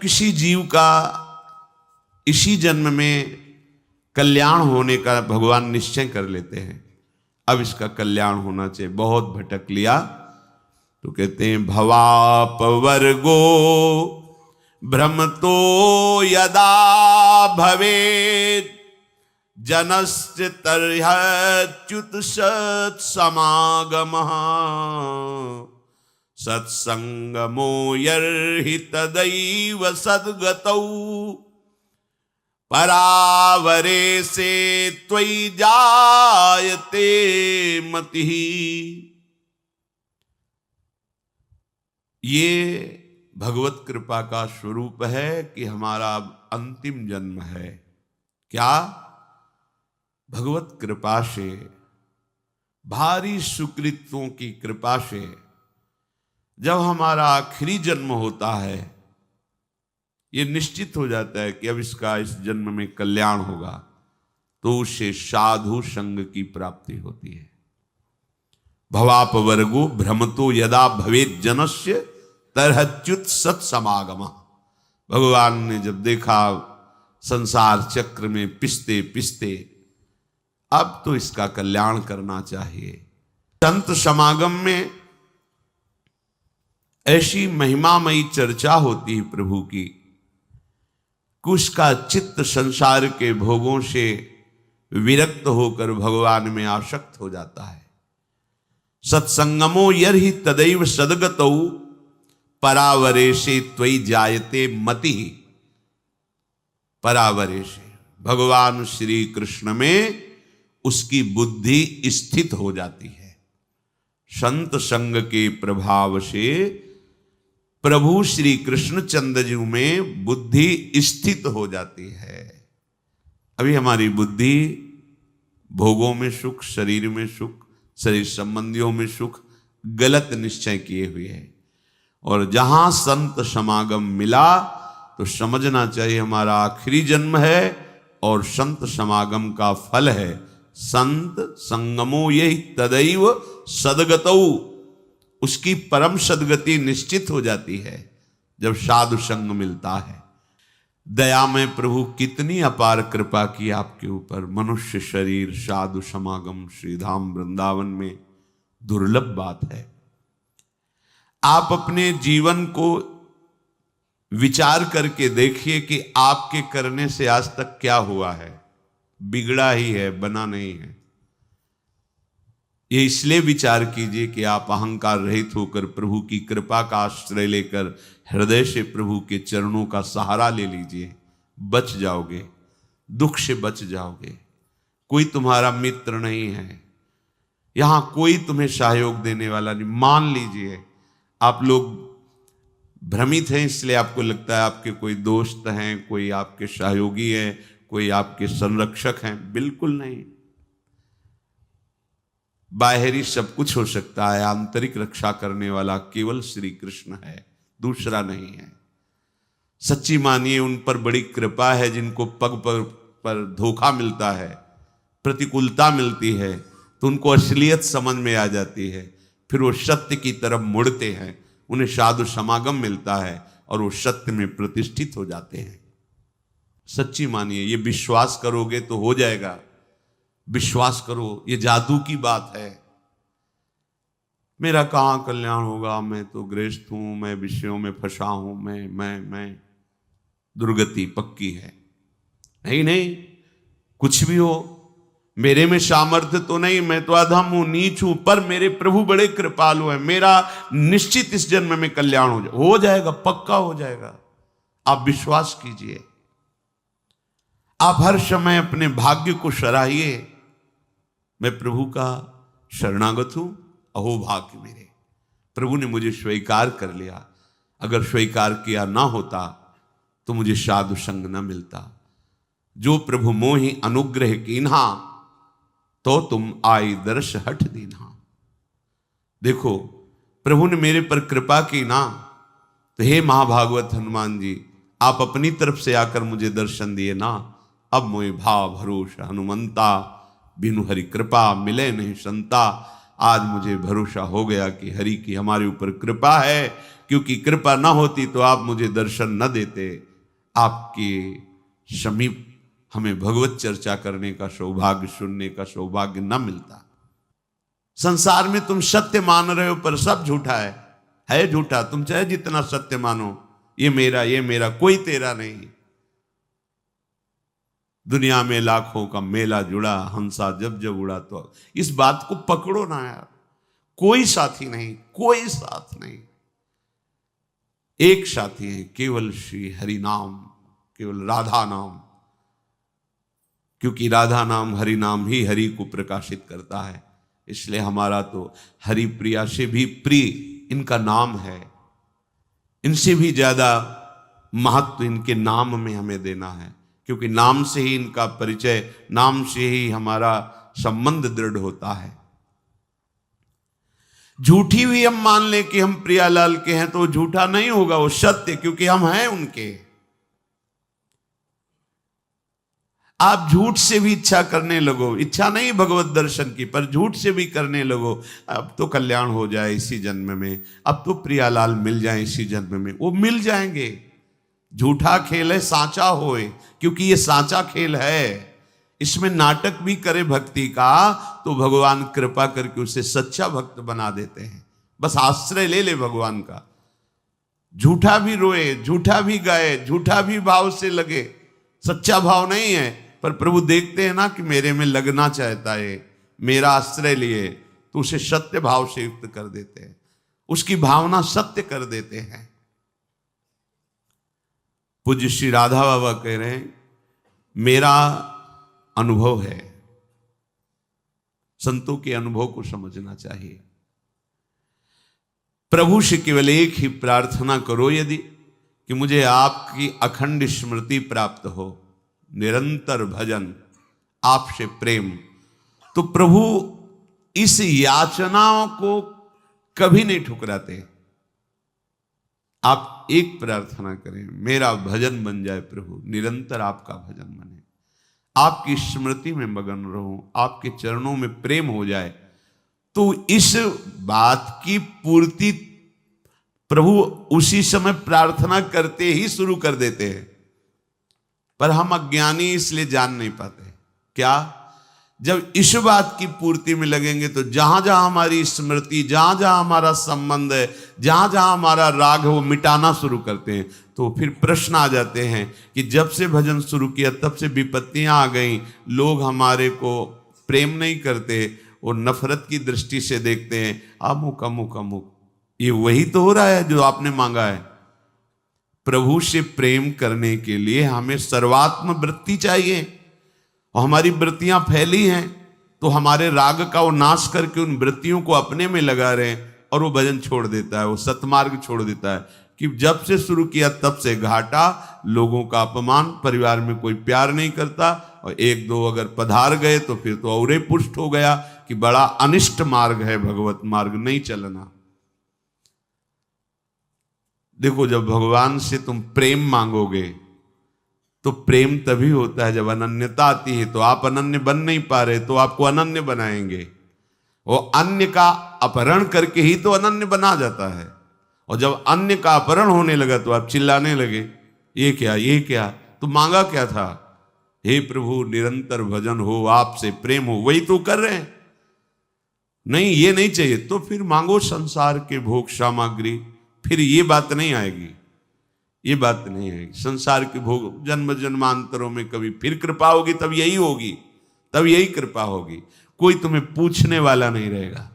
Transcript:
किसी जीव का इसी जन्म में कल्याण होने का भगवान निश्चय कर लेते हैं, अब इसका कल्याण होना चाहिए, बहुत भटक लिया तो कहते हैं भवापवर्गो भ्रमतो यदा भवेत् जनस्य तर्ह्यच्युत सत्समागमः सत्संगमो यर्हि तदैव सद्गतौ परावरे से त्वयि जायते मतिः। ये भगवत कृपा का स्वरूप है कि हमारा अंतिम जन्म है। क्या? भगवत कृपा से, भारी सुकृतों की कृपा से जब हमारा आखिरी जन्म होता है, ये निश्चित हो जाता है कि अब इसका इस जन्म में कल्याण होगा, तो उसे साधु संग की प्राप्ति होती है। भवापवर्गो भ्रमतो यदा भवेत् जनस्य तरह्यच्युत सत्समागमः। भगवान ने जब देखा संसार चक्र में पिसते पिसते अब तो इसका कल्याण करना चाहिए। संत समागम में ऐसी महिमामयी चर्चा होती है प्रभु की कि उसका चित्त संसार के भोगों से विरक्त होकर भगवान में आसक्त हो जाता है। सत्संगमो यर्हि तदैव सद्गतौ परावरेशे त्वयि जायते मति। परावरेशे, भगवान श्री कृष्ण में उसकी बुद्धि स्थित हो जाती है। संत संग के प्रभाव से प्रभु श्री कृष्णचंद्र जी में बुद्धि स्थित हो जाती है। अभी हमारी बुद्धि भोगों में सुख, शरीर में सुख, शरीर संबंधियों में सुख, गलत निश्चय किए हुए है। और जहां संत समागम मिला तो समझना चाहिए हमारा आखिरी जन्म है और संत समागम का फल है संत संगमो यही तदैव सद्गतौ। उसकी परम सद्गति निश्चित हो जाती है जब साधु संग मिलता है। दया में प्रभु कितनी अपार कृपा की आपके ऊपर। मनुष्य शरीर, साधु समागम श्रीधाम वृंदावन में दुर्लभ बात है। आप अपने जीवन को विचार करके देखिए कि आपके करने से आज तक क्या हुआ है। बिगड़ा ही है, बना नहीं है। ये इसलिए विचार कीजिए कि आप अहंकार रहित होकर प्रभु की कृपा का आश्रय लेकर हृदय से प्रभु के चरणों का सहारा ले लीजिए, बच जाओगे, दुख से बच जाओगे। कोई तुम्हारा मित्र नहीं है, यहां कोई तुम्हें सहयोग देने वाला नहीं। मान लीजिए आप लोग भ्रमित हैं, इसलिए आपको लगता है आपके कोई दोस्त हैं, कोई आपके सहयोगी हैं, कोई आपके संरक्षक हैं। बिल्कुल नहीं। बाहरी सब कुछ हो सकता है, आंतरिक रक्षा करने वाला केवल श्री कृष्ण है, दूसरा नहीं है। सच्ची मानिए उन पर बड़ी कृपा है जिनको पग पर धोखा मिलता है, प्रतिकूलता मिलती है, तो उनको असलियत समझ में आ जाती है। फिर वो सत्य की तरफ मुड़ते हैं, उन्हें साधु समागम मिलता है और वो सत्य में प्रतिष्ठित हो जाते हैं। सच्ची मानिए, ये विश्वास करोगे तो हो जाएगा। विश्वास करो, ये जादू की बात है। मेरा कहां कल्याण होगा, मैं तो गृहस्थ हूं, मैं विषयों में फंसा हूं, मैं दुर्गति पक्की है। नहीं, कुछ भी हो, मेरे में सामर्थ्य तो नहीं, मैं तो अधम हूं, नीच हूं, पर मेरे प्रभु बड़े कृपालु हैं। मेरा निश्चित इस जन्म में कल्याण हो जाएगा, पक्का हो जाएगा। आप विश्वास कीजिए। आप हर समय अपने भाग्य को सराहिए। मैं प्रभु का शरणागत हूं, अहो भाग्य मेरे, प्रभु ने मुझे स्वीकार कर लिया। अगर स्वीकार किया ना होता तो मुझे साधु संग न मिलता। जो प्रभु मोहि अनुग्रह कीन्हा, तो तुम आई दर्श हठ दीन्हा। देखो, प्रभु ने मेरे पर कृपा की ना, तो हे महाभागवत हनुमान जी, आप अपनी तरफ से आकर मुझे दर्शन दिए ना। अब मोहि भाव भरोसा हनुमंता, बिनु हरि कृपा मिले नहीं संता। आज मुझे भरोसा हो गया कि हरि की हमारे ऊपर कृपा है, क्योंकि कृपा ना होती तो आप मुझे दर्शन न देते, आपके समीप हमें भगवत चर्चा करने का सौभाग्य, सुनने का सौभाग्य न मिलता। संसार में तुम सत्य मान रहे हो पर सब झूठा है झूठा। तुम चाहे जितना सत्य मानो, ये मेरा, कोई तेरा नहीं। दुनिया में लाखों का मेला जुड़ा, हंसा जब जब उड़ा। तो इस बात को पकड़ो ना यार, कोई साथी नहीं, कोई साथ नहीं। एक साथी है, केवल श्री हरि नाम, केवल राधा नाम, क्योंकि राधा नाम, हरि नाम ही हरि को प्रकाशित करता है। इसलिए हमारा तो हरि प्रिया से भी प्रिय इनका नाम है। इनसे भी ज्यादा महत्व इनके नाम में हमें देना है, क्योंकि नाम से ही इनका परिचय, नाम से ही हमारा संबंध दृढ़ होता है। झूठी भी हम मान ले कि हम प्रियालाल के हैं तो झूठा नहीं होगा, वो सत्य, क्योंकि हम हैं उनके। आप झूठ से भी इच्छा करने लगो, इच्छा नहीं भगवत दर्शन की, पर झूठ से भी करने लगो, अब तो कल्याण हो जाए इसी जन्म में, अब तो प्रियालाल मिल जाए इसी जन्म में, वो मिल जाएंगे। झूठा खेल है सांचा होए, क्योंकि ये सांचा खेल है। इसमें नाटक भी करे भक्ति का तो भगवान कृपा करके उसे सच्चा भक्त बना देते हैं। बस आश्रय ले ले भगवान का। झूठा भी रोए, झूठा भी गाए, झूठा भी भाव से लगे, सच्चा भाव नहीं है, पर प्रभु देखते हैं ना कि मेरे में लगना चाहता है, मेरा आश्रय लिए, तो उसे सत्य भाव से युक्त कर देते हैं, उसकी भावना सत्य कर देते हैं। पूज्य श्री राधा बाबा कह रहे हैं, मेरा अनुभव है, संतों के अनुभव को समझना चाहिए। प्रभु से केवल एक ही प्रार्थना करो यदि, कि मुझे आपकी अखंड स्मृति प्राप्त हो, निरंतर भजन, आपसे प्रेम। तो प्रभु इस याचनाओं को कभी नहीं ठुकराते। आप एक प्रार्थना करें, मेरा भजन बन जाए प्रभु, निरंतर आपका भजन बने, आपकी स्मृति में मगन रहूं, आपके चरणों में प्रेम हो जाए। तो इस बात की पूर्ति प्रभु उसी समय प्रार्थना करते ही शुरू कर देते हैं, पर हम अज्ञानी इसलिए जान नहीं पाते। क्या? जब इस बात की पूर्ति में लगेंगे तो जहां जहां हमारी स्मृति, जहां जहां हमारा संबंध है, जहां जहां हमारा राग है, वो मिटाना शुरू करते हैं। तो फिर प्रश्न आ जाते हैं कि जब से भजन शुरू किया तब से विपत्तियां आ गई, लोग हमारे को प्रेम नहीं करते, वो नफरत की दृष्टि से देखते हैं, अमुक अमुक अमुक। ये वही तो हो रहा है जो आपने मांगा है। प्रभु से प्रेम करने के लिए हमें सर्वात्म वृत्ति चाहिए, और हमारी वृत्तियां फैली हैं तो हमारे राग का वो नाश करके उन वृत्तियों को अपने में लगा रहे हैं, और वो भजन छोड़ देता है, वो सतमार्ग छोड़ देता है। कि जब से शुरू किया तब से घाटा, लोगों का अपमान, परिवार में कोई प्यार नहीं करता, और एक दो अगर पधार गए तो फिर तो और पुष्ट हो गया कि बड़ा अनिष्ट मार्ग है, भगवत मार्ग नहीं चलना। देखो, जब भगवान से तुम प्रेम मांगोगे तो प्रेम तभी होता है जब अनन्यता आती है। तो आप अनन्य बन नहीं पा रहे, तो आपको अनन्य बनाएंगे। वो अन्य का अपहरण करके ही तो अनन्य बना जाता है, और जब अन्य का अपहरण होने लगा तो आप चिल्लाने लगे, ये क्या, ये क्या? तो मांगा क्या था? हे प्रभु, निरंतर भजन हो, आपसे प्रेम हो, वही तो कर रहे हैं। नहीं, ये नहीं चाहिए तो फिर मांगो संसार के भोग सामग्री, फिर ये बात नहीं आएगी, ये बात नहीं आएगी। संसार के भोग जन्म जन्मांतरों में कभी फिर कृपा होगी, तब यही होगी, तब यही कृपा होगी। कोई तुम्हें पूछने वाला नहीं रहेगा।